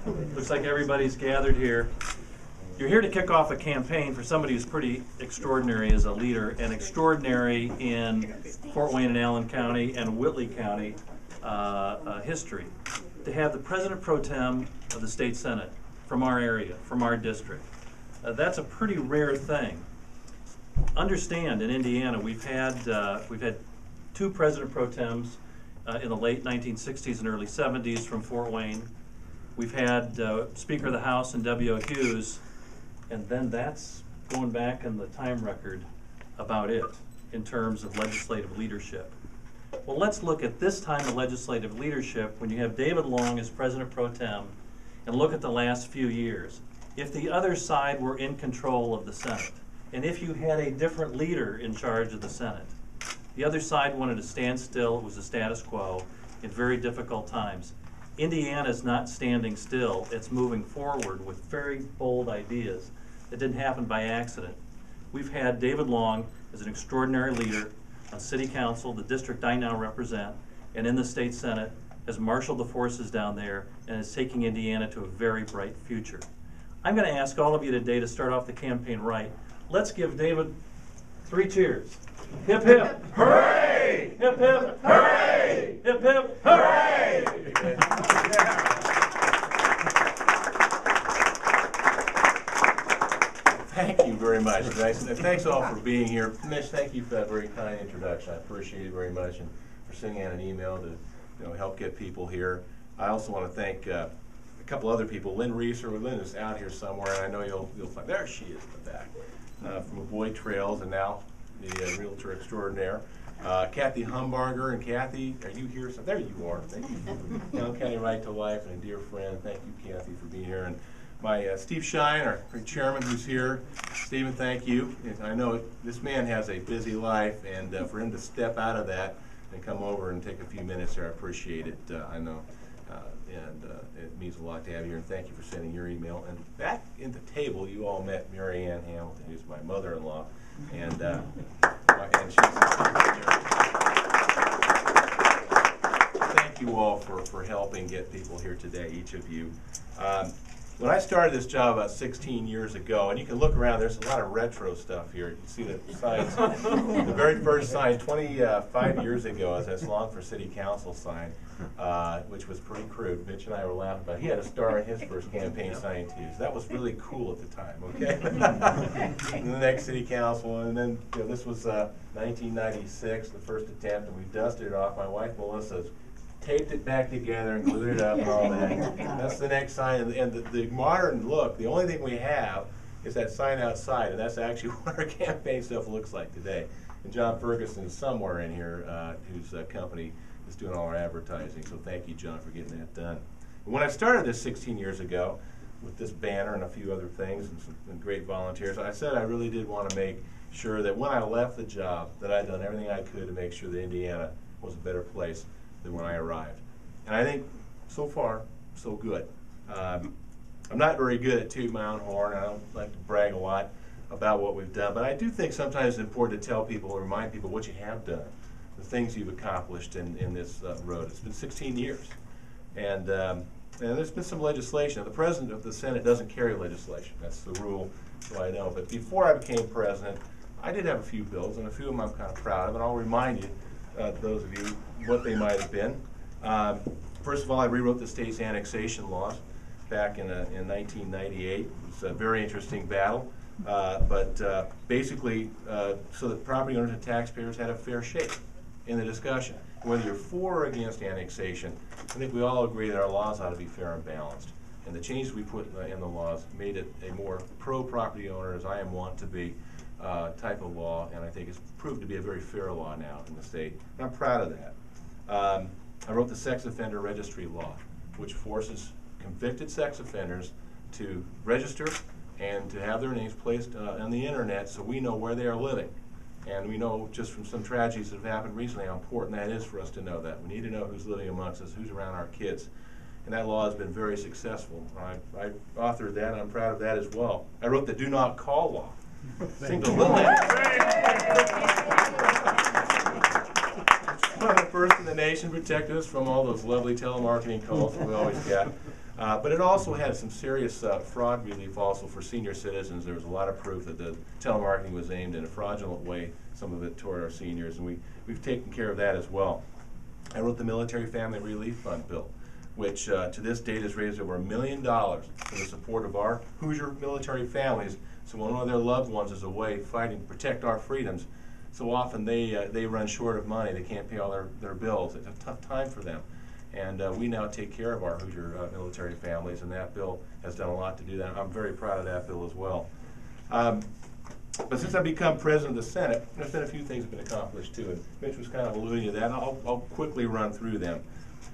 Looks like everybody's gathered here. You're here to kick off a campaign for somebody who's pretty extraordinary as a leader, and extraordinary in Fort Wayne and Allen County and Whitley County history. To have the President Pro Tem of the State Senate from our area, from our district. That's a pretty rare thing. Understand, in Indiana, we've had two President Pro Tems in the late 1960s and early 70s from Fort Wayne. We've had Speaker of the House and W.O. Hughes, and then that's going back in the time record about it in terms of legislative leadership. Well, let's look at this time of legislative leadership when you have David Long as President Pro Tem and look at the last few years. If the other side were in control of the Senate, and if you had a different leader in charge of the Senate, the other side wanted to stand still. It was a status quo in very difficult times. Indiana's not standing still. It's moving forward with very bold ideas that didn't happen by accident. We've had David Long as an extraordinary leader on City Council, the district I now represent, and in the State Senate, has marshaled the forces down there and is taking Indiana to a very bright future. I'm going to ask all of you today to start off the campaign right. Let's give David 3 cheers. Hip hip. Hooray! Hip hip. Hooray! Hip hip. Hooray! Thank you very much, guys. And thanks all for being here. Mitch, thank you for that very kind introduction. I appreciate it very much, and for sending out an email to help get people here. I also want to thank a couple other people. Lynn Reeser, Lynn is out here somewhere, and I know you'll find, there she is in the back, from Avoid Trails, and now the Realtor Extraordinaire. Kathy Humbarger, and Kathy, are you here? So there you are. Thank you for Young County Right to Life, and a dear friend. Thank you, Kathy, for being here. And my Steve Shine, our chairman, who's here. Stephen, thank you. I know this man has a busy life, and for him to step out of that and come over and take a few minutes here, I appreciate it. I know, and it means a lot to have you here. And thank you for sending your email. And back in the table, you all met Mary Ann Hamilton, who's my mother-in-law, and she's. Thank you all for helping get people here today, each of you. When I started this job about 16 years ago, and you can look around, there's a lot of retro stuff here. You can see the signs. The very first sign 25 years ago is this Long for City Council sign, which was pretty crude. Mitch and I were laughing about it. He had a star in his first campaign sign too. So that was really cool at the time, okay? And the next City Council, and then this was 1996, the first attempt, and we dusted it off. My wife Melissa taped it back together and glued it up and all that. That's the next sign. And the modern look, the only thing we have is that sign outside, and that's actually what our campaign stuff looks like today. And John Ferguson is somewhere in here, whose company is doing all our advertising. So thank you, John, for getting that done. And when I started this 16 years ago with this banner and a few other things and some great volunteers, I said I really did want to make sure that when I left the job that I'd done everything I could to make sure that Indiana was a better place than when I arrived. And I think so far, so good. I'm not very good at tooting my own horn. I don't like to brag a lot about what we've done, but I do think sometimes it's important to tell people, or remind people what you have done, the things you've accomplished in this road. It's been 16 years. And there's been some legislation. The President of the Senate doesn't carry legislation. That's the rule, so I know. But before I became President, I did have a few bills, and a few of them I'm kind of proud of, and I'll remind you, those of you, what they might have been. First of all, I rewrote the state's annexation laws back in 1998. It was a very interesting battle, but basically so that property owners and taxpayers had a fair shake in the discussion. Whether you're for or against annexation, I think we all agree that our laws ought to be fair and balanced. And the changes we put in the laws made it a more pro-property owner, as I am wont to be, type of law, and I think it's proved to be a very fair law now in the state. And I'm proud of that. I wrote the sex offender registry law, which forces convicted sex offenders to register and to have their names placed on the internet so we know where they are living. And we know just from some tragedies that have happened recently how important that is for us to know that. We need to know who's living amongst us, who's around our kids. And that law has been very successful. I authored that, and I'm proud of that as well. I wrote the Do Not Call law. Seems a little one of the first in the nation, protected us from all those lovely telemarketing calls that we always get. But it also had some serious fraud relief also for senior citizens. There was a lot of proof that the telemarketing was aimed in a fraudulent way, some of it toward our seniors, and we've taken care of that as well. I wrote the Military Family Relief Fund bill, which to this date has raised over $1 million for the support of our Hoosier military families. So when one of their loved ones is away fighting to protect our freedoms, so often they run short of money. They can't pay all their bills. It's a tough time for them. And we now take care of our Hoosier military families, and that bill has done a lot to do that. I'm very proud of that bill as well. But since I've become president of the Senate, there's been a few things that have been accomplished too, and Mitch was kind of alluding to that, and I'll quickly run through them.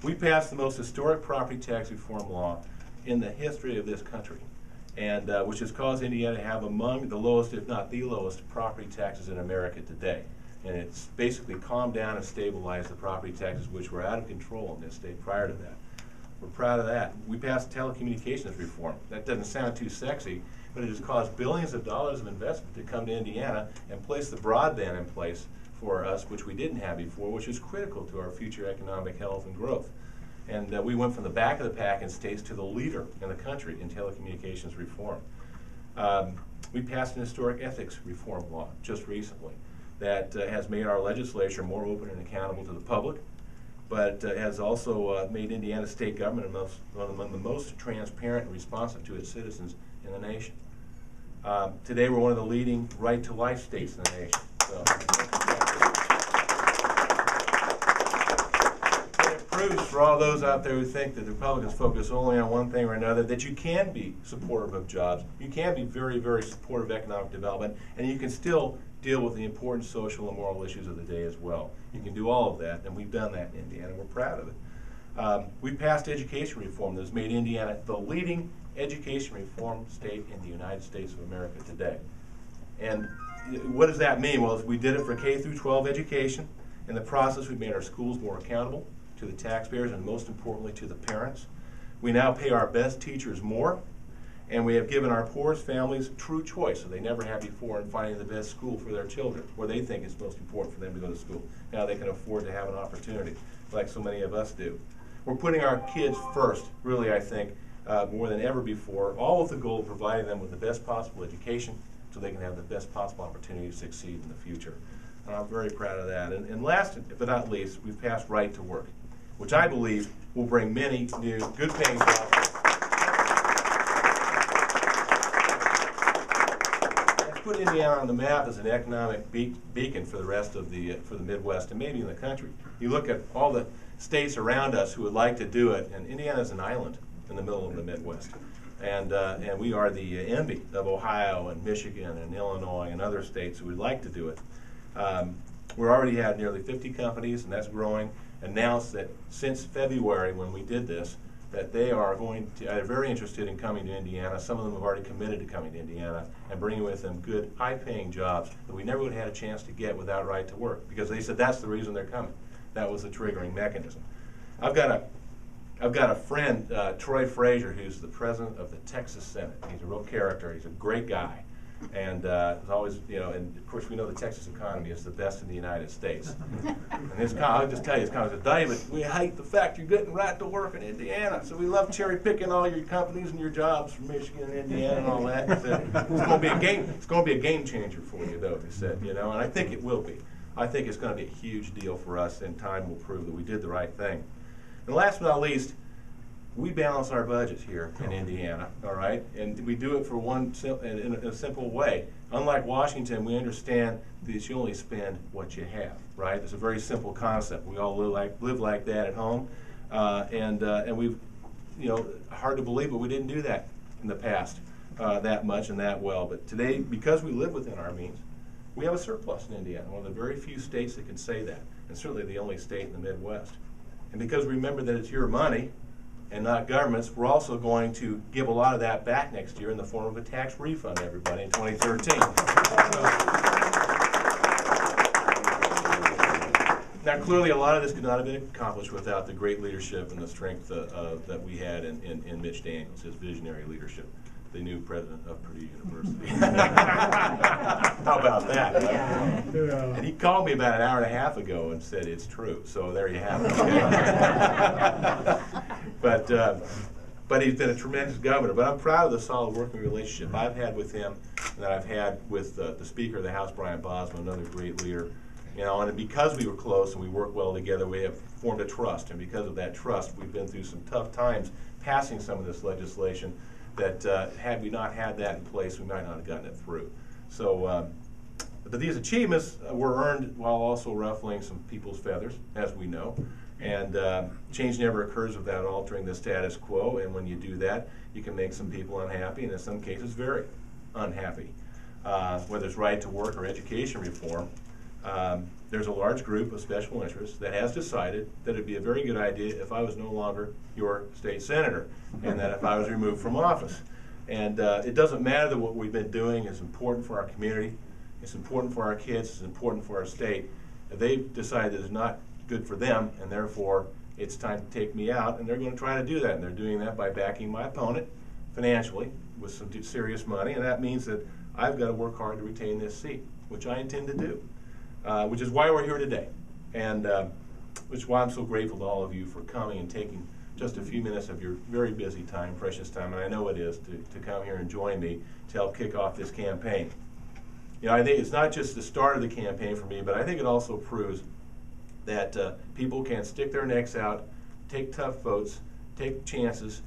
We passed the most historic property tax reform law in the history of this country, and which has caused Indiana to have among the lowest, if not the lowest, property taxes in America today. And it's basically calmed down and stabilized the property taxes, which were out of control in this state prior to that. We're proud of that. We passed telecommunications reform. That doesn't sound too sexy, but it has caused billions of dollars of investment to come to Indiana and place the broadband in place for us, which we didn't have before, which is critical to our future economic health and growth. And we went from the back of the pack in states to the leader in the country in telecommunications reform. We passed an historic ethics reform law just recently that has made our legislature more open and accountable to the public, but has also made Indiana state government among the most transparent and responsive to its citizens in the nation. Today we're one of the leading right-to-life states in the nation. So, it proves for all those out there who think that the Republicans focus only on one thing or another that you can be supportive of jobs, you can be very, very supportive of economic development, and you can still deal with the important social and moral issues of the day as well. You can do all of that, and we've done that in Indiana. We're proud of it. We passed education reform that has made Indiana the leading education reform state in the United States of America today. And what does that mean? Well, we did it for K through 12 education. In the process, we've made our schools more accountable to the taxpayers and most importantly to the parents. We now pay our best teachers more, and we have given our poorest families true choice that they never had before in finding the best school for their children, where they think it's most important for them to go to school. Now they can afford to have an opportunity, like so many of us do. We're putting our kids first, really, I think, more than ever before, all with the goal of providing them with the best possible education so they can have the best possible opportunity to succeed in the future. And I'm very proud of that. And last but not least, we've passed right to work, which I believe will bring many new good-paying jobs. Put Indiana on the map as an economic beacon for the rest of the Midwest and maybe in the country. You look at all the states around us who would like to do it, and Indiana is an island in the middle of the Midwest, and we are the envy of Ohio and Michigan and Illinois and other states who would like to do it. We already had nearly 50 companies, and that's growing, announced that since February when we did this, that they are very interested in coming to Indiana. Some of them have already committed to coming to Indiana and bringing with them good, high-paying jobs that we never would have had a chance to get without right to work, because they said that's the reason they're coming. That was the triggering mechanism. I've got a friend, Troy Frazier, who's the president of the Texas Senate. He's a real character. He's a great guy. And it's always, and of course we know the Texas economy is the best in the United States. And I'll just tell you, his comment said, David, we hate the fact you're getting right to work in Indiana. So we love cherry picking all your companies and your jobs from Michigan and Indiana and all that. He said, it's going to be a game changer for you, though, he said, and I think it will be. I think it's going to be a huge deal for us, and time will prove that we did the right thing. And last but not least, we balance our budgets here in Indiana, all right? And we do it for in a simple way. Unlike Washington, we understand that you only spend what you have, right? It's a very simple concept. We all live like that at home. And we've, hard to believe, but we didn't do that in the past that much and that well. But today, because we live within our means, we have a surplus in Indiana, one of the very few states that can say that, and certainly the only state in the Midwest. And because remember that it's your money, and not governments, we're also going to give a lot of that back next year in the form of a tax refund to everybody in 2013. Now, clearly, a lot of this could not have been accomplished without the great leadership and the strength that we had in Mitch Daniels, his visionary leadership, the new president of Purdue University. How about that? Yeah. And he called me about an hour and a half ago and said it's true. So there you have it. Okay? But But he's been a tremendous governor. But I'm proud of the solid working relationship I've had with him, and that I've had with the Speaker of the House, Brian Bosma, another great leader. You know, and because we were close and we worked well together, we have formed a trust. And because of that trust, we've been through some tough times passing some of this legislation that had we not had that in place, we might not have gotten it through. So, but these achievements were earned while also ruffling some people's feathers, as we know. And change never occurs without altering the status quo, and when you do that, you can make some people unhappy, and in some cases very unhappy. Whether it's right to work or education reform, there's a large group of special interests that has decided that it'd be a very good idea if I was no longer your state senator, and that if I was removed from office. And it doesn't matter that what we've been doing is important for our community, it's important for our kids, it's important for our state. They've decided it's not good for them, and therefore it's time to take me out, and they're going to try to do that, and they're doing that by backing my opponent financially with some serious money, and that means that I've got to work hard to retain this seat, which I intend to do, which is why we're here today, and which is why I'm so grateful to all of you for coming and taking just a few minutes of your very busy time, precious time, and I know it is, to come here and join me to help kick off this campaign. You know, I think it's not just the start of the campaign for me, but I think it also proves that people can stick their necks out, take tough votes, take chances,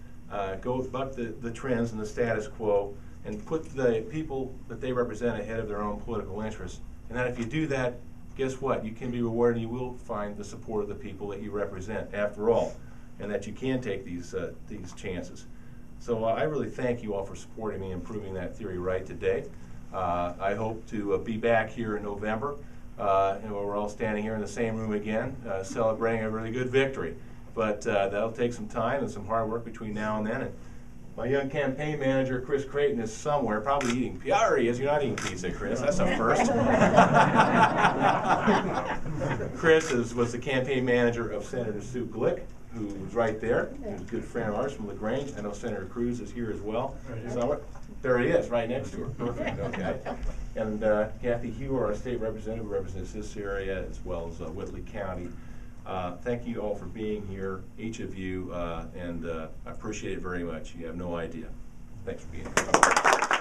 go buck the trends and the status quo, and put the people that they represent ahead of their own political interests. And that if you do that, guess what? You can be rewarded, and you will find the support of the people that you represent, after all, and that you can take these chances. So I really thank you all for supporting me and proving that theory right today. I hope to be back here in November. And we're all standing here in the same room again, celebrating a really good victory. But that'll take some time and some hard work between now and then. And my young campaign manager, Chris Creighton, is somewhere, probably eating pizza. Oh, he is. You're not eating pizza, Chris. That's a first. Chris was the campaign manager of Senator Sue Glick, who was right there. He's a good friend of ours from LaGrange. I know Senator Cruz is here as well. Somewhere. There he is, right next to her. Perfect. Okay. And Kathy Hewer, our state representative, represents this area as well as Whitley County. Thank you all for being here, each of you, and I appreciate it very much. You have no idea. Thanks for being here.